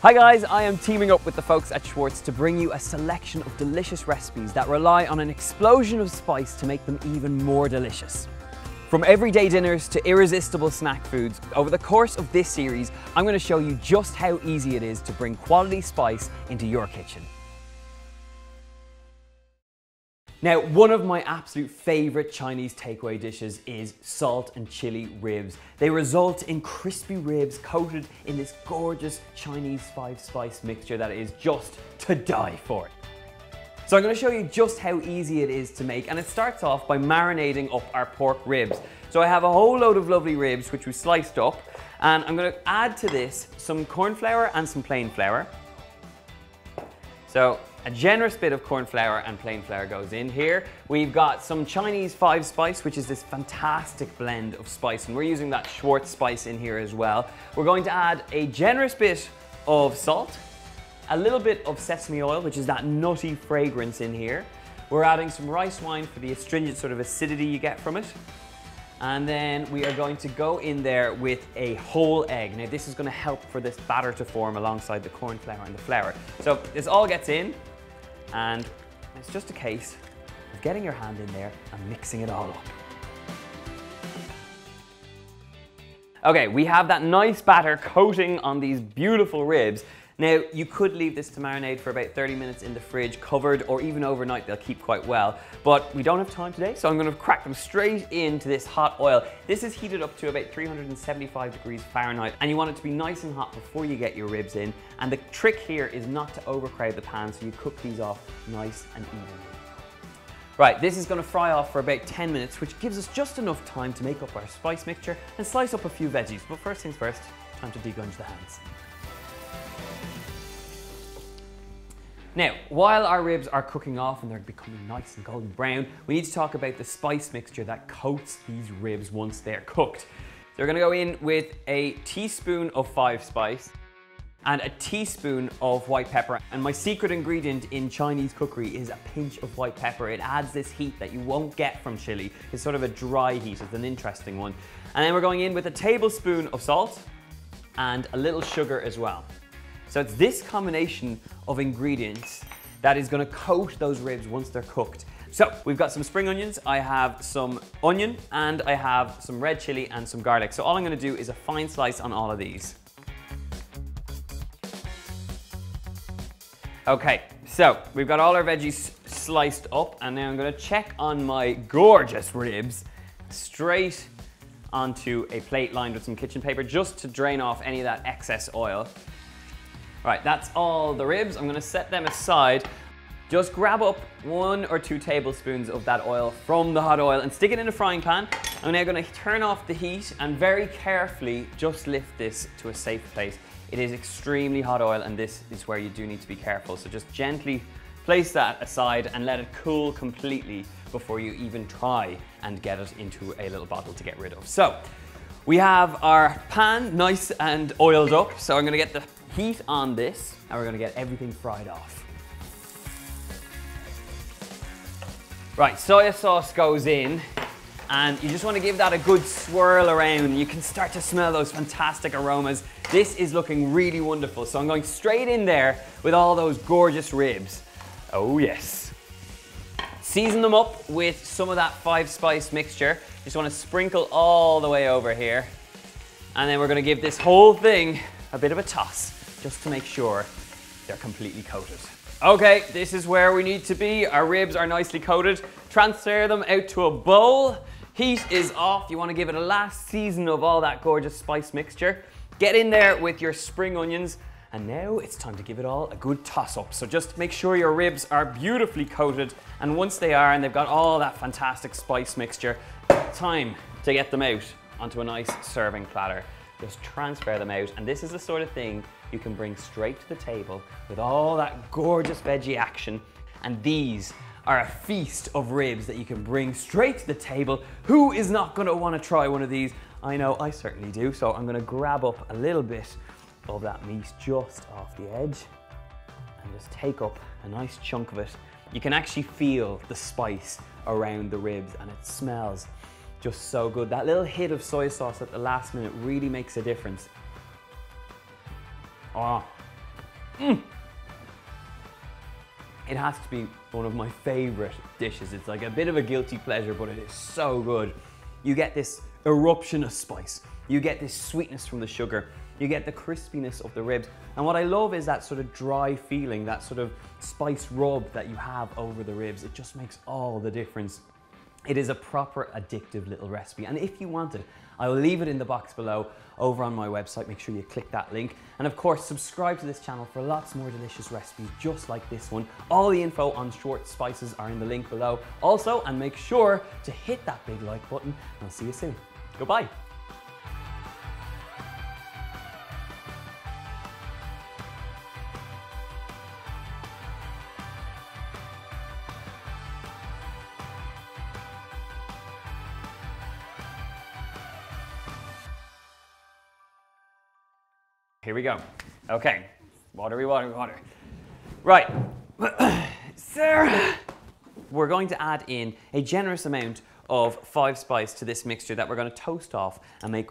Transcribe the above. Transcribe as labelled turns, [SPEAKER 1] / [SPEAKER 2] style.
[SPEAKER 1] Hi guys, I am teaming up with the folks at Schwartz to bring you a selection of delicious recipes that rely on an explosion of spice to make them even more delicious. From everyday dinners to irresistible snack foods, over the course of this series, I'm going to show you just how easy it is to bring quality spice into your kitchen. Now, one of my absolute favourite Chinese takeaway dishes is salt and chili ribs. They result in crispy ribs coated in this gorgeous Chinese 5-spice mixture that is just to die for. So I'm going to show you just how easy it is to make, and it starts off by marinating up our pork ribs. So I have a whole load of lovely ribs which we sliced up, and I'm going to add to this some corn flour and some plain flour. So a generous bit of corn flour and plain flour goes in here. We've got some Chinese 5-spice, which is this fantastic blend of spice, and we're using that Schwartz spice in here as well. We're going to add a generous bit of salt, a little bit of sesame oil, which is that nutty fragrance in here. We're adding some rice wine for the astringent sort of acidity you get from it. And then we are going to go in there with a whole egg. Now this is going to help for this batter to form alongside the corn flour and the flour. So this all gets in, and it's just a case of getting your hand in there and mixing it all up. Okay, we have that nice batter coating on these beautiful ribs. Now, you could leave this to marinate for about 30 minutes in the fridge, covered, or even overnight. They'll keep quite well. But we don't have time today, so I'm going to crack them straight into this hot oil. This is heated up to about 375 degrees Fahrenheit, and you want it to be nice and hot before you get your ribs in. And the trick here is not to overcrowd the pan, so you cook these off nice and evenly. Right, this is going to fry off for about 10 minutes, which gives us just enough time to make up our spice mixture and slice up a few veggies. But first things first, time to degunge the hands. Now, while our ribs are cooking off and they're becoming nice and golden brown, we need to talk about the spice mixture that coats these ribs once they're cooked. So we're going to go in with a teaspoon of 5-spice and a teaspoon of white pepper. And my secret ingredient in Chinese cookery is a pinch of white pepper. It adds this heat that you won't get from chili. It's sort of a dry heat. It's an interesting one. And then we're going in with a tablespoon of salt and a little sugar as well. So it's this combination of ingredients that is going to coat those ribs once they're cooked. So we've got some spring onions, I have some onion, and I have some red chili and some garlic. So all I'm going to do is a fine slice on all of these. Okay, so we've got all our veggies sliced up, and now I'm going to check on my gorgeous ribs straight onto a plate lined with some kitchen paper just to drain off any of that excess oil. Right, that's all the ribs. I'm going to set them aside. Just grab up 1 or 2 tablespoons of that oil from the hot oil and stick it in a frying pan. I'm now going to turn off the heat and very carefully just lift this to a safe place. It is extremely hot oil, and this is where you do need to be careful. So just gently place that aside and let it cool completely before you even try and get it into a little bottle to get rid of. So we have our pan nice and oiled up. So I'm going to get the heat on this, and we're going to get everything fried off. Right, soya sauce goes in, and you just want to give that a good swirl around. You can start to smell those fantastic aromas. This is looking really wonderful, so I'm going straight in there with all those gorgeous ribs. Oh yes. Season them up with some of that 5-spice mixture. Just want to sprinkle all the way over here, and then we're going to give this whole thing a bit of a toss, just to make sure they're completely coated. Okay, this is where we need to be. Our ribs are nicely coated. Transfer them out to a bowl. Heat is off. You want to give it a last season of all that gorgeous spice mixture. Get in there with your spring onions, and now it's time to give it all a good toss up. So just make sure your ribs are beautifully coated, and once they are and they've got all that fantastic spice mixture, time to get them out onto a nice serving platter. Just transfer them out, and this is the sort of thing you can bring straight to the table with all that gorgeous veggie action. And these are a feast of ribs that you can bring straight to the table. Who is not going to want to try one of these? I know I certainly do. So I'm going to grab up a little bit of that meat just off the edge and just take up a nice chunk of it. You can actually feel the spice around the ribs, and it smells just so good. That little hit of soy sauce at the last minute really makes a difference. Oh, It has to be one of my favorite dishes. It's like a bit of a guilty pleasure, but it is so good. You get this eruption of spice. You get this sweetness from the sugar. You get the crispiness of the ribs. And what I love is that sort of dry feeling, that sort of spice rub that you have over the ribs. It just makes all the difference. It is a proper addictive little recipe. And if you want it, I will leave it in the box below over on my website. Make sure you click that link. And of course, subscribe to this channel for lots more delicious recipes just like this one. All the info on Schwartz spices are in the link below. Also, and make sure to hit that big like button, and I'll see you soon. Goodbye. Here we go. Okay, water. Right, Sarah. We're going to add in a generous amount of 5 spice to this mixture that we're going to toast off and make